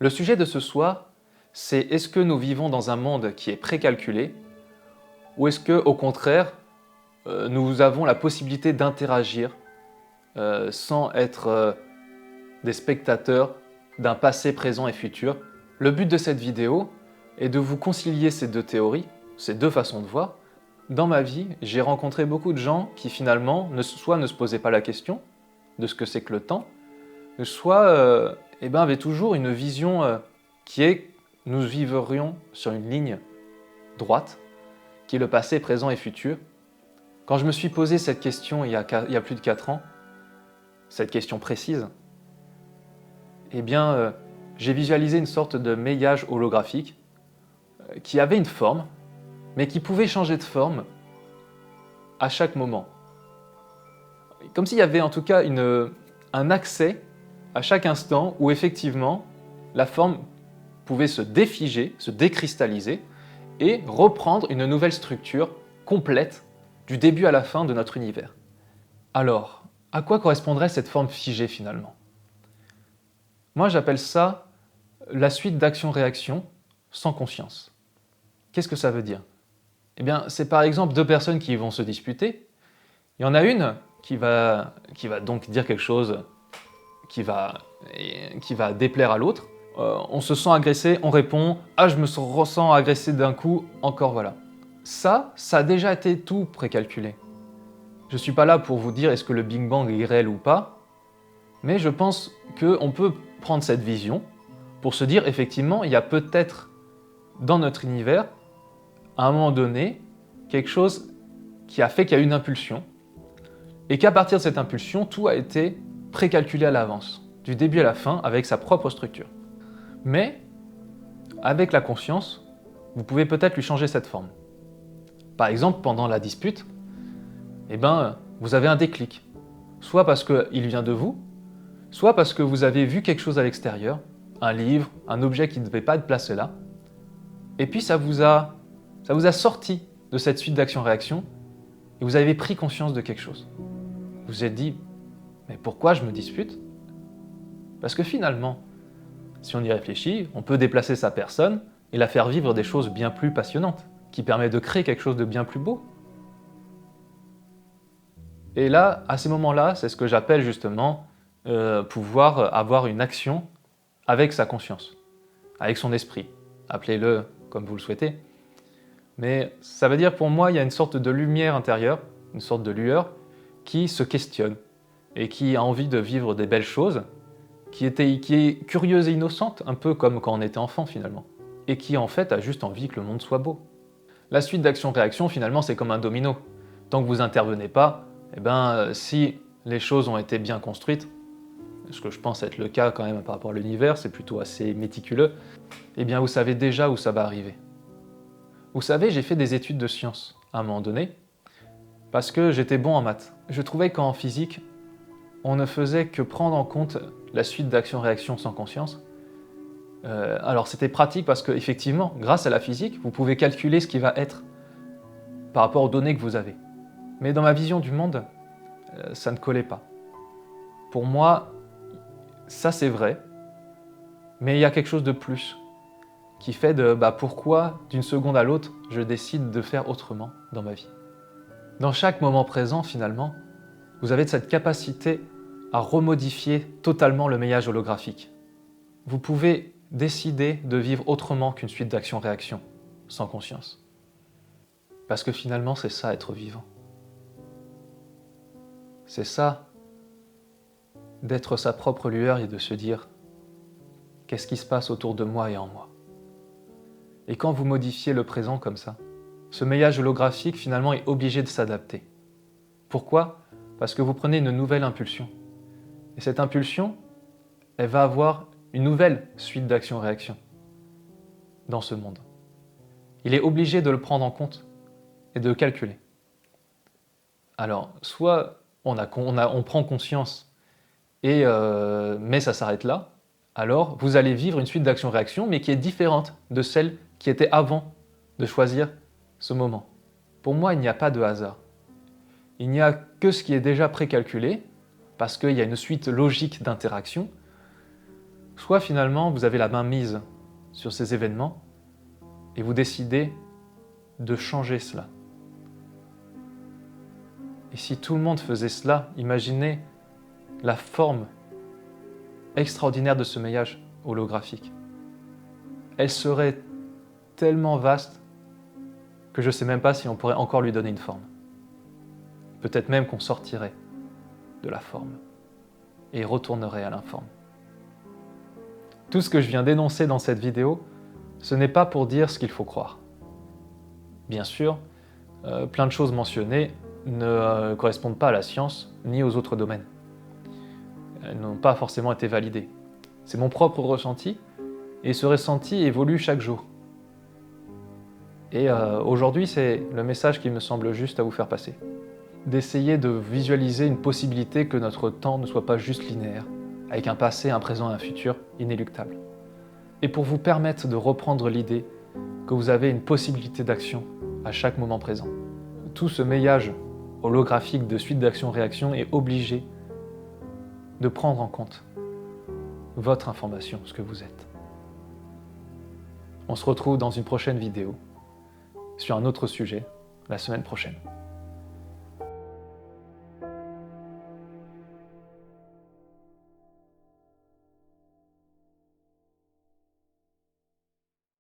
Le sujet de ce soir, c'est est-ce que nous vivons dans un monde qui est précalculé ou est-ce que, au contraire, nous avons la possibilité d'interagir sans être des spectateurs d'un passé, présent et futur. Le but de cette vidéo est de vous concilier ces deux théories, ces deux façons de voir. Dans ma vie, j'ai rencontré beaucoup de gens qui finalement soit ne se posaient pas la question de ce que c'est que le temps, soit avaient toujours une vision qui est nous vivrions sur une ligne droite, qui est le passé, présent et futur. Quand je me suis posé cette question il y a plus de 4 ans, cette question précise, j'ai visualisé une sorte de maillage holographique qui avait une forme, mais qui pouvait changer de forme à chaque moment. Comme s'il y avait en tout cas un accès à chaque instant où effectivement la forme pouvait se défiger, se décristalliser et reprendre une nouvelle structure complète du début à la fin de notre univers. Alors, à quoi correspondrait cette forme figée finalement ? Moi j'appelle ça la suite d'actions-réactions sans conscience. Qu'est-ce que ça veut dire ? Eh bien, c'est par exemple deux personnes qui vont se disputer. Il y en a une qui va donc dire quelque chose qui va déplaire à l'autre. On se sent agressé, on répond « Ah, je me ressens agressé d'un coup, encore voilà ». Ça a déjà été tout précalculé. Je ne suis pas là pour vous dire est-ce que le Big Bang est réel ou pas, mais je pense qu'on peut prendre cette vision pour se dire effectivement, il y a peut-être dans notre univers, à un moment donné, quelque chose qui a fait qu'il y a une impulsion, et qu'à partir de cette impulsion, tout a été précalculé à l'avance, du début à la fin, avec sa propre structure. Mais, avec la conscience, vous pouvez peut-être lui changer cette forme. Par exemple, pendant la dispute, vous avez un déclic. Soit parce qu'il vient de vous, soit parce que vous avez vu quelque chose à l'extérieur, un livre, un objet qui ne devait pas être placé là, et puis ça vous a sorti de cette suite d'actions-réactions, et vous avez pris conscience de quelque chose. Vous vous êtes dit, mais pourquoi je me dispute ? Parce que finalement, si on y réfléchit, on peut déplacer sa personne et la faire vivre des choses bien plus passionnantes, qui permettent de créer quelque chose de bien plus beau. Et là, à ces moments-là, c'est ce que j'appelle justement pouvoir avoir une action avec sa conscience, avec son esprit. Appelez-le comme vous le souhaitez. Mais ça veut dire pour moi, il y a une sorte de lumière intérieure, une sorte de lueur, qui se questionne et qui a envie de vivre des belles choses, qui est curieuse et innocente, un peu comme quand on était enfant finalement, et qui en fait a juste envie que le monde soit beau. La suite d'action-réaction finalement c'est comme un domino. Tant que vous intervenez pas, si les choses ont été bien construites, ce que je pense être le cas quand même par rapport à l'univers, c'est plutôt assez méticuleux, vous savez déjà où ça va arriver. Vous savez, j'ai fait des études de sciences à un moment donné, parce que j'étais bon en maths. Je trouvais qu'en physique, on ne faisait que prendre en compte la suite d'action-réaction sans conscience. Alors c'était pratique parce qu'effectivement, grâce à la physique, vous pouvez calculer ce qui va être par rapport aux données que vous avez. Mais dans ma vision du monde, ça ne collait pas. Pour moi, ça c'est vrai, mais il y a quelque chose de plus qui fait de pourquoi d'une seconde à l'autre, je décide de faire autrement dans ma vie. Dans chaque moment présent, finalement, vous avez cette capacité à remodifier totalement le maillage holographique. Vous pouvez décider de vivre autrement qu'une suite d'actions-réactions, sans conscience. Parce que finalement, c'est ça, être vivant. C'est ça, d'être sa propre lueur et de se dire « Qu'est-ce qui se passe autour de moi et en moi ?» Et quand vous modifiez le présent comme ça, ce maillage holographique finalement est obligé de s'adapter. Pourquoi ? Parce que vous prenez une nouvelle impulsion. Et cette impulsion, elle va avoir une nouvelle suite d'actions-réactions dans ce monde. Il est obligé de le prendre en compte et de le calculer. Alors, soit on prend conscience, mais ça s'arrête là, alors vous allez vivre une suite d'actions-réactions, mais qui est différente de celle qui était avant de choisir ce moment. Pour moi, il n'y a pas de hasard. Il n'y a que ce qui est déjà précalculé, parce qu'il y a une suite logique d'interactions, soit finalement vous avez la main mise sur ces événements et vous décidez de changer cela. Et si tout le monde faisait cela, imaginez la forme extraordinaire de ce maillage holographique. Elle serait tellement vaste que je ne sais même pas si on pourrait encore lui donner une forme. Peut-être même qu'on sortirait de la forme et retournerait à l'informe. Tout ce que je viens d'énoncer dans cette vidéo, ce n'est pas pour dire ce qu'il faut croire. Bien sûr, plein de choses mentionnées ne correspondent pas à la science ni aux autres domaines. Elles n'ont pas forcément été validées. C'est mon propre ressenti, et ce ressenti évolue chaque jour. Et aujourd'hui, c'est le message qui me semble juste à vous faire passer. D'essayer de visualiser une possibilité que notre temps ne soit pas juste linéaire, avec un passé, un présent et un futur inéluctables. Et pour vous permettre de reprendre l'idée que vous avez une possibilité d'action à chaque moment présent. Tout ce maillage holographique de suite d'action-réaction est obligé de prendre en compte votre information, ce que vous êtes. On se retrouve dans une prochaine vidéo sur un autre sujet la semaine prochaine.